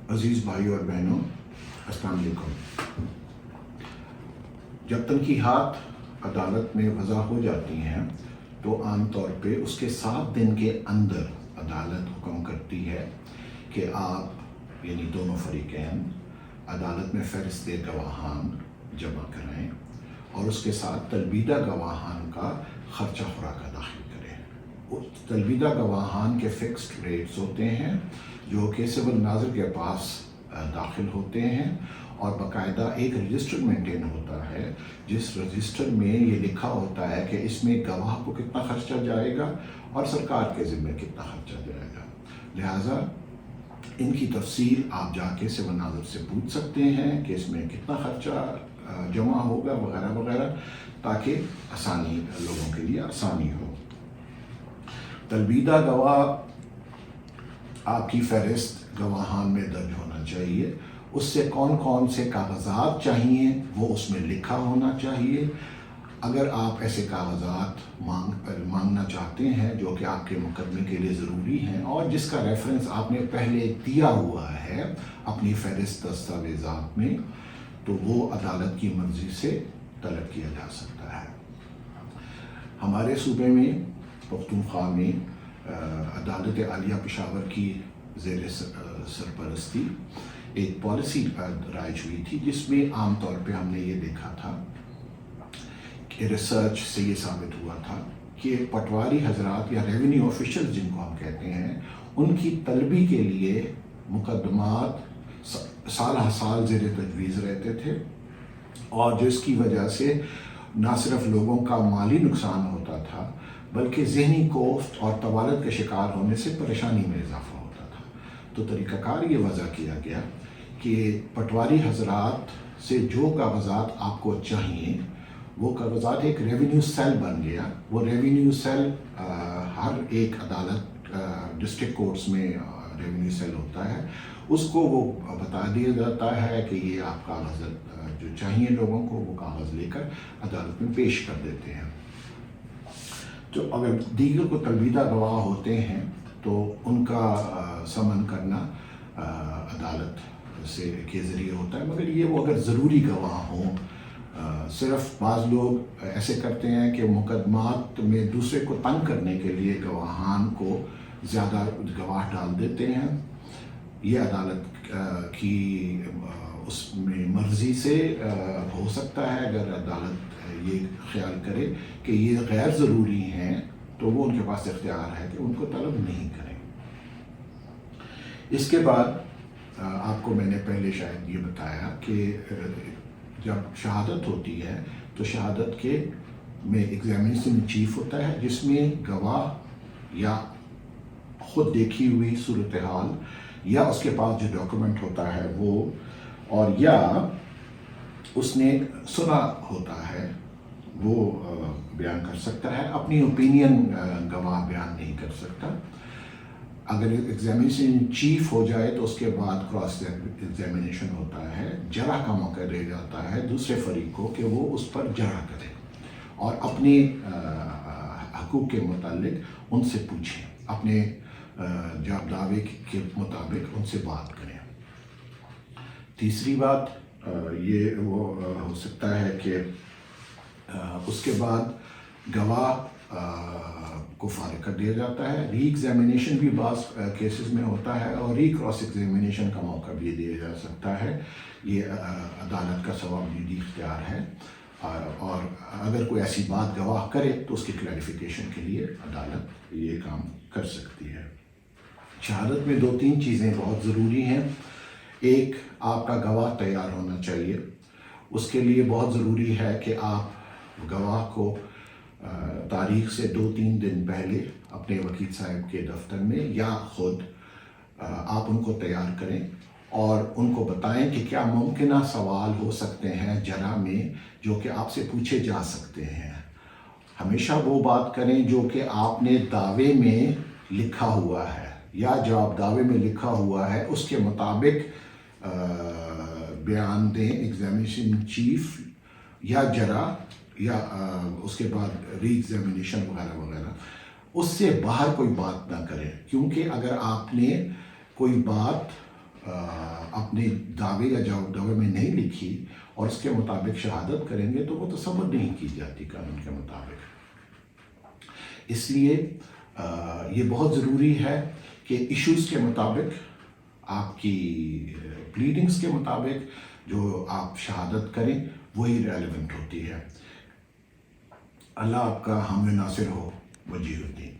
عزیز بھائیوں اور بہنوں، السلام علیکم۔ جب تنقیحات عدالت میں وضع ہو جاتی ہیں تو عام طور پہ اس کے 7 دن کے اندر عدالت حکم کرتی ہے کہ آپ یعنی دونوں فریقین عدالت میں فہرست گواہان جمع کرائیں اور اس کے ساتھ تلبیدہ گواہان کا خرچہ خوراک داخل کریں۔ تلبیدہ گواہان کے فکسڈ ریٹس ہوتے ہیں جو کہ سول ناظر کے پاس داخل ہوتے ہیں اور باقاعدہ ایک رجسٹر مینٹین ہوتا ہے جس رجسٹر میں یہ لکھا ہوتا ہے کہ اس میں گواہ کو کتنا خرچہ جائے گا اور سرکار کے ذمہ کتنا خرچہ جائے گا۔ لہٰذا ان کی تفصیل آپ جا کے سول ناظر سے پوچھ سکتے ہیں کہ اس میں کتنا خرچہ جمع ہوگا وغیرہ وغیرہ، تاکہ آسانی لوگوں کے لیے آسانی ہو۔ تلبیدہ گواہ آپ کی فہرست گواہان میں درج ہونا چاہیے، اس سے کون کون سے کاغذات چاہیے وہ اس میں لکھا ہونا چاہیے۔ اگر آپ ایسے کاغذات مانگنا چاہتے ہیں جو کہ آپ کے مقدمے کے لیے ضروری ہیں اور جس کا ریفرنس آپ نے پہلے دیا ہوا ہے اپنی فہرست دستاویزات میں، تو وہ عدالت کی مرضی سے طلب کیا جا سکتا ہے۔ ہمارے صوبے میں پختونخوا میں عدالت عالیہ پشاور کی زیر سرپرستی ایک پالیسی رائج ہوئی تھی جس میں عام طور پہ ہم نے یہ دیکھا تھا کہ ریسرچ سے یہ ثابت ہوا تھا کہ پٹواری حضرات یا ریونیو آفیشل جن کو ہم کہتے ہیں، ان کی طلبی کے لیے مقدمات سال ہر سال زیر تجویز رہتے تھے اور جس کی وجہ سے نہ صرف لوگوں کا مالی نقصان ہوتا تھا بلکہ ذہنی کوفت اور طوالت کے شکار ہونے سے پریشانی میں اضافہ ہوتا تھا۔ تو طریقہ کار یہ وضع کیا گیا کہ پٹواری حضرات سے جو کاغذات آپ کو چاہیے وہ کاغذات ایک ریونیو سیل بن گیا۔ وہ ریونیو سیل ہر ایک عدالت ڈسٹرکٹ کورٹس میں ریونیو سیل ہوتا ہے، اس کو وہ بتا دیا جاتا ہے کہ یہ آپ کاغذ جو چاہیے لوگوں کو وہ کاغذ لے کر عدالت میں پیش کر دیتے ہیں۔ تو اگر دیگر کو تلبیدہ گواہ ہوتے ہیں تو ان کا سمن کرنا عدالت سے کے ذریعے ہوتا ہے، مگر یہ وہ اگر ضروری گواہ ہوں۔ صرف بعض لوگ ایسے کرتے ہیں کہ مقدمات میں دوسرے کو تنگ کرنے کے لیے گواہان کو زیادہ گواہ ڈال دیتے ہیں۔ یہ عدالت کی اس میں مرضی سے ہو سکتا ہے۔ اگر عدالت یہ خیال کرے کہ یہ غیر ضروری ہیں تو وہ ان کے پاس اختیار ہے کہ ان کو طلب نہیں کریں۔ اس کے بعد آپ کو میں نے پہلے شاید یہ بتایا کہ جب شہادت ہوتی ہے تو شہادت کے میں ایگزامینیشن چیف ہوتا ہے جس میں گواہ یا خود دیکھی ہوئی صورتحال یا اس کے پاس جو ڈاکومنٹ ہوتا ہے وہ، اور یا اس نے سنا ہوتا ہے وہ بیان کر سکتا ہے۔ اپنی اوپینین گواہ بیان نہیں کر سکتا۔ اگر ایگزامینیشن چیف ہو جائے تو اس کے بعد کراس ایگزامینیشن ہوتا ہے، جرح کا موقع دیا جاتا ہے دوسرے فریق کو کہ وہ اس پر جرح کرے اور اپنے حقوق کے متعلق ان سے پوچھیں، اپنے جواب دعوے کے مطابق ان سے بات کریں۔ تیسری بات یہ وہ ہو سکتا ہے کہ اس کے بعد گواہ کو فارغ کر دیا جاتا ہے۔ ری ایگزامینیشن بھی بعض کیسز میں ہوتا ہے اور ری کراس ایگزامینیشن کا موقع بھی دیا جا سکتا ہے۔ یہ عدالت کا ثوابدیدی اختیار ہے، اور اگر کوئی ایسی بات گواہ کرے تو اس کی کلیریفیکیشن کے لیے عدالت یہ کام کر سکتی ہے۔ شہادت میں 2-3 چیزیں بہت ضروری ہیں۔ ایک، آپ کا گواہ تیار ہونا چاہیے۔ اس کے لیے بہت ضروری ہے کہ آپ گواہ کو تاریخ سے 2-3 دن پہلے اپنے وکیل صاحب کے دفتر میں یا خود آپ ان کو تیار کریں اور ان کو بتائیں کہ کیا ممکنہ سوال ہو سکتے ہیں جرح میں جو کہ آپ سے پوچھے جا سکتے ہیں۔ ہمیشہ وہ بات کریں جو کہ آپ نے دعوے میں لکھا ہوا ہے، یا جو آپ دعوے میں لکھا ہوا ہے اس کے مطابق بیان دیں ایگزامینیشن چیف یا جرح یا اس کے بعد ری ایگزامینیشن وغیرہ وغیرہ۔ اس سے باہر کوئی بات نہ کریں، کیونکہ اگر آپ نے کوئی بات اپنے دعوے یا دعوے میں نہیں لکھی اور اس کے مطابق شہادت کریں گے تو وہ تصور نہیں کی جاتی قانون کے مطابق. اس لیے یہ بہت ضروری ہے کہ ایشوز کے مطابق آپ کی پلیڈنگز کے مطابق جو آپ شہادت کریں وہی ریلیونٹ ہوتی ہے. اللہ آپ کا حامی ناصر ہو. وجیہ الدین.